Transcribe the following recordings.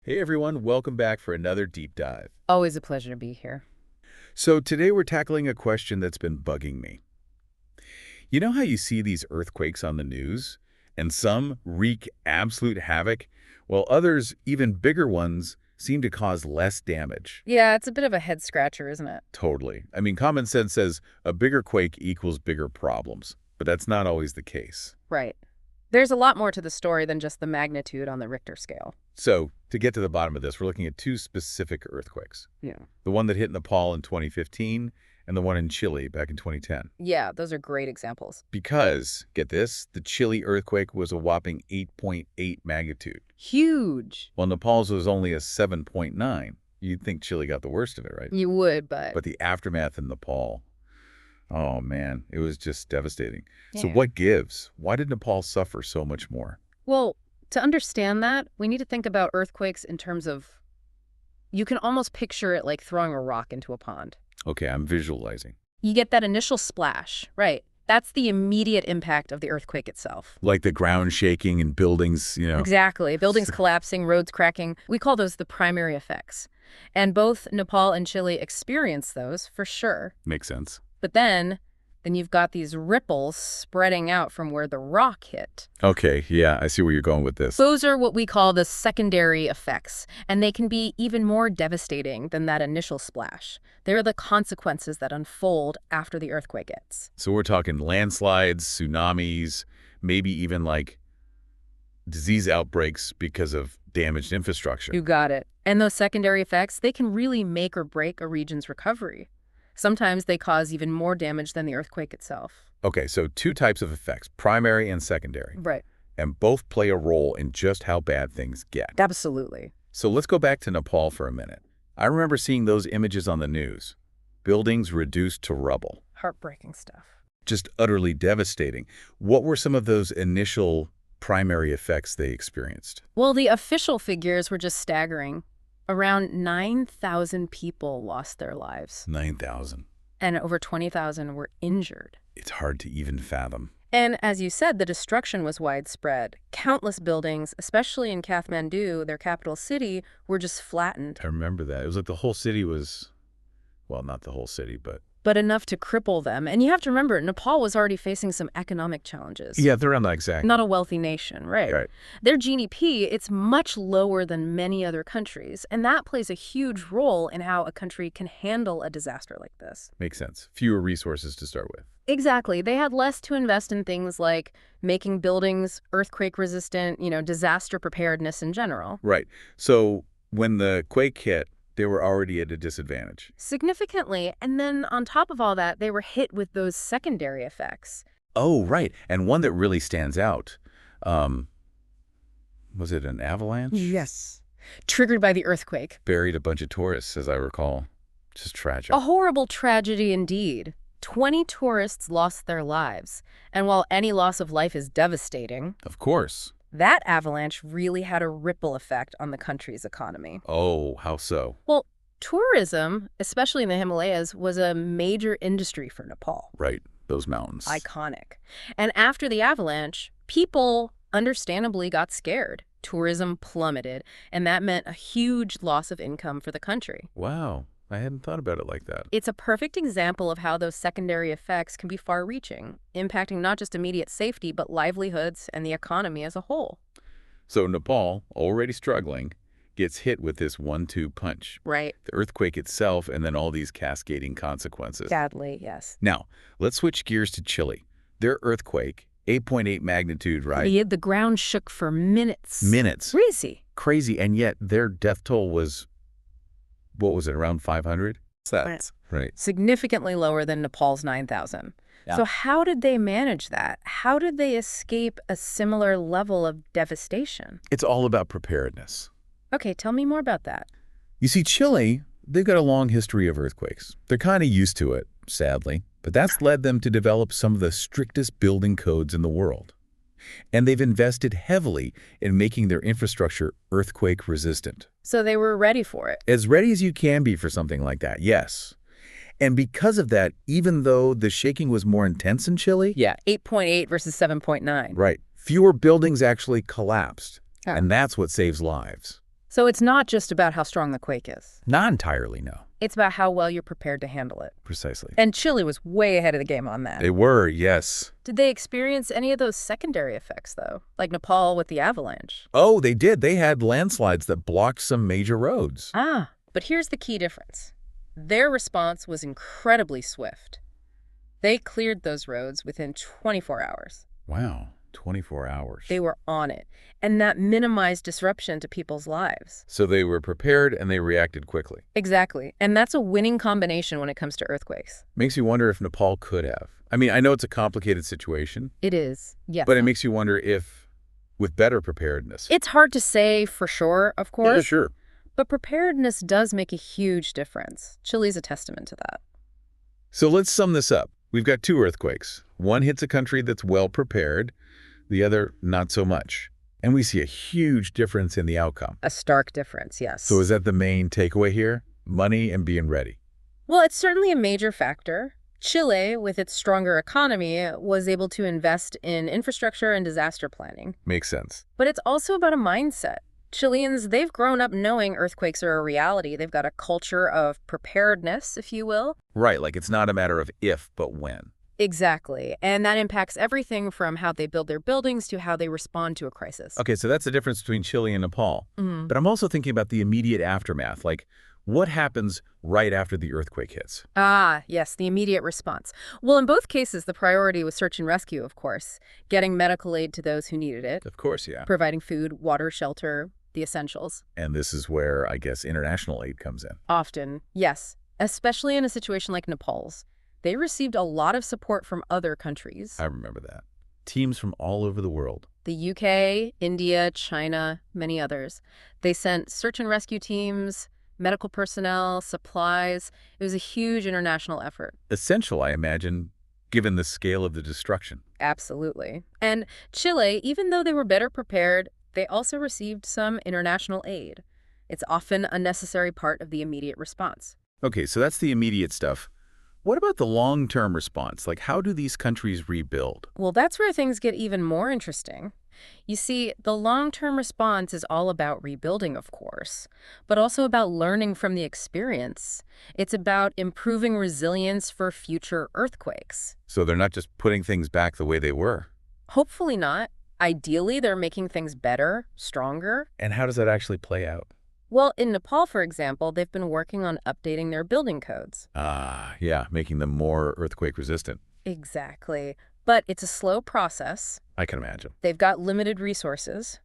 Hey everyone, welcome back for another deep dive. Always a pleasure to be here. So today we're tackling a question that's been bugging me. You know how you see these earthquakes on the news, and some wreak absolute havoc, while others, even bigger ones, seem to cause less damage? Yeah, it's a bit of a head scratcher, isn't it? Totally. I mean, common sense says a bigger quake equals bigger problems, but that's not always the case. Right. There's a lot more to the story than just the magnitude on the Richter scale. So, to get to the bottom of this, we're looking at two specific earthquakes. Yeah. The one that hit Nepal in 2015 and the one in Chile back in 2010. Yeah, those are great examples. Because, get this, the Chile earthquake was a whopping 8.8 magnitude, Huge. while Nepal's was only a 7.9. You'd think Chile got the worst of it, right? You would, but... But the aftermath in Nepal, oh man, it was just devastating. So Yeah. what gives? Why did Nepal suffer so much more? Well, to understand that, we need to think about earthquakes in terms of... You can almost picture it like throwing a rock into a pond. Okay, I'm visualizing. You get that initial splash, right? That's the immediate impact of the earthquake itself. Like the ground shaking and buildings, Exactly. Buildings collapsing, roads cracking. We call those the primary effects. And both Nepal and Chile experience those, for sure. Makes sense. But then you've got these ripples spreading out from where the rock hit. Okay, yeah, I see where you're going with this. Those are what we call the secondary effects, and they can be even more devastating than that initial splash. They're the consequences that unfold after the earthquake hits. So we're talking landslides, tsunamis, maybe even like disease outbreaks because of damaged infrastructure. You got it. And those secondary effects, they can really make or break a region's recovery. Sometimes they cause even more damage than the earthquake itself. Okay, so two types of effects, primary and secondary. Right. And both play a role in just how bad things get. Absolutely. So let's go back to Nepal for a minute. I remember seeing those images on the news. Buildings reduced to rubble. Heartbreaking stuff. Just utterly devastating. What were some of those initial primary effects they experienced? Well, the official figures were just staggering. Around 9,000 people lost their lives. 9,000. And over 20,000 were injured. It's hard to even fathom. And as you said, the destruction was widespread. Countless buildings, especially in Kathmandu, their capital city, were just flattened. I remember that. It was like the whole city was, well, not the whole city, but enough to cripple them. And you have to remember, Nepal was already facing some economic challenges. yeah, they're not exact. Not a wealthy nation, right? Right. Their GDP, it's much lower than many other countries, and that plays a huge role in how a country can handle a disaster like this. Makes sense. Fewer resources to start with. Exactly. They had less to invest in things like making buildings earthquake-resistant, disaster preparedness in general. Right. So when the quake hit, they were already at a disadvantage. Significantly, and then on top of all that, they were hit with those secondary effects. Oh, right. And one that really stands out, was it an avalanche? Yes. Triggered by the earthquake. Buried a bunch of tourists, as I recall. Just tragic. A horrible tragedy indeed. 20 tourists lost their lives. And while any loss of life is devastating, Of course. that avalanche really had a ripple effect on the country's economy. Oh, how so? Well, tourism, especially in the Himalayas, was a major industry for Nepal. Right. Those mountains. Iconic. And after the avalanche, people understandably got scared. Tourism plummeted, and that meant a huge loss of income for the country. Wow. I hadn't thought about it like that. It's a perfect example of how those secondary effects can be far-reaching, impacting not just immediate safety, but livelihoods and the economy as a whole. So Nepal, already struggling, gets hit with this 1-2 punch. Right. The earthquake itself and then all these cascading consequences. Sadly, yes. Now, let's switch gears to Chile. Their earthquake, 8.8 magnitude, right? The ground shook for minutes. Minutes. Crazy. Crazy, and yet their death toll was, what was it, around 500? That's right. significantly lower than Nepal's 9,000. Yeah. So how did they manage that? How did they escape a similar level of devastation? It's all about preparedness. Okay, tell me more about that. You see, Chile, they've got a long history of earthquakes. They're kind of used to it, sadly, but that's led them to develop some of the strictest building codes in the world. And they've invested heavily in making their infrastructure earthquake resistant. So they were ready for it. As ready as you can be for something like that, yes. And because of that, even though the shaking was more intense in Chile, Yeah, 8.8 versus 7.9. right, fewer buildings actually collapsed. Oh. And that's what saves lives. So it's not just about how strong the quake is. Not entirely, no. It's about how well you're prepared to handle it. Precisely. And Chile was way ahead of the game on that. They were, yes. Did they experience any of those secondary effects, though? Like Nepal with the avalanche? Oh, they did. They had landslides that blocked some major roads. But here's the key difference. Their response was incredibly swift. They cleared those roads within 24 hours. Wow, 24 hours. They were on it, and that minimized disruption to people's lives. So they were prepared and they reacted quickly. Exactly, and that's a winning combination when it comes to earthquakes. Makes you wonder if Nepal could have. I mean, I know it's a complicated situation. It is, yes. But it makes you wonder if, with better preparedness. It's hard to say for sure, of course. Yeah, sure. But preparedness does make a huge difference. Chile's a testament to that. So let's sum this up. We've got two earthquakes. One hits a country that's well prepared, the other not so much. And we see a huge difference in the outcome. A stark difference, yes. So is that the main takeaway here? Money and being ready. Well, it's certainly a major factor. Chile, with its stronger economy, was able to invest in infrastructure and disaster planning. Makes sense. But it's also about a mindset. Chileans, they've grown up knowing earthquakes are a reality. They've got a culture of preparedness, if you will. Right, like it's not a matter of if, but when. Exactly. And that impacts everything from how they build their buildings to how they respond to a crisis. Okay, so that's the difference between Chile and Nepal. But I'm also thinking about the immediate aftermath, like what happens right after the earthquake hits? Yes, the immediate response. Well, in both cases, the priority was search and rescue, of course, getting medical aid to those who needed it, Of course, yeah. providing food, water, shelter, the essentials. And this is where, I guess, international aid comes in. Often, yes, especially in a situation like Nepal's. They received a lot of support from other countries. I remember that. Teams from all over the world. The UK, India, China, many others. They sent search and rescue teams, medical personnel, supplies. It was a huge international effort. Essential, I imagine, given the scale of the destruction. Absolutely. And Chile, even though they were better prepared, they also received some international aid. It's often a necessary part of the immediate response. Okay, so that's the immediate stuff. What about the long-term response? Like, how do these countries rebuild? Well, that's where things get even more interesting. You see, the long-term response is all about rebuilding, of course, but also about learning from the experience. It's about improving resilience for future earthquakes. So they're not just putting things back the way they were. Hopefully not. Ideally, they're making things better, stronger. And how does that actually play out? Well, in Nepal, for example, they've been working on updating their building codes. Yeah, making them more earthquake resistant. Exactly. But it's a slow process. I can imagine. They've got limited resources,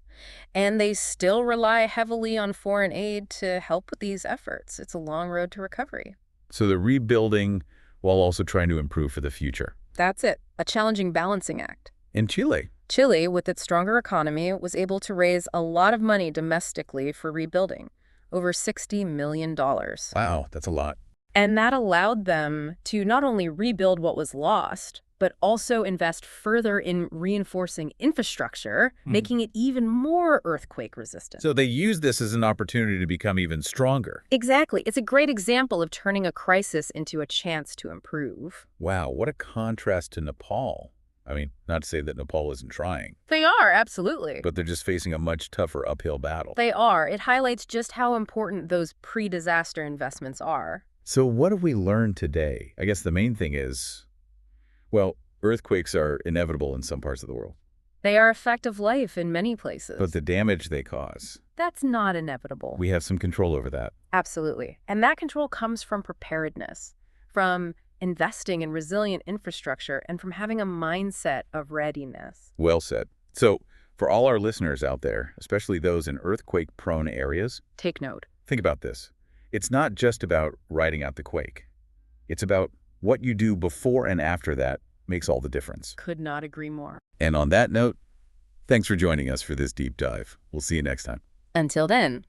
and they still rely heavily on foreign aid to help with these efforts. It's a long road to recovery. So they're rebuilding while also trying to improve for the future. That's it, a challenging balancing act. In Chile, Chile, with its stronger economy, was able to raise a lot of money domestically for rebuilding, over $60 million. wow, that's a lot. And that allowed them to not only rebuild what was lost, but also invest further in reinforcing infrastructure, making it even more earthquake resistant. So they use this as an opportunity to become even stronger. Exactly. It's a great example of turning a crisis into a chance to improve. Wow, what a contrast to Nepal. I mean, not to say that Nepal isn't trying, They are, absolutely. but they're just facing a much tougher uphill battle. They are. It highlights just how important those pre-disaster investments are. So what have we learned today? I guess the main thing is, well, earthquakes are inevitable in some parts of the world, They are a fact of life in many places. but the damage they cause, That's not inevitable. we have some control over that. Absolutely. And that control comes from preparedness, from investing in resilient infrastructure, and from having a mindset of readiness. Well said. So for all our listeners out there, especially those in earthquake-prone areas, Take note. think about this. It's not just about riding out the quake. It's about what you do before and after that makes all the difference. Could not agree more. And on that note, thanks for joining us for this deep dive. We'll see you next time. Until then.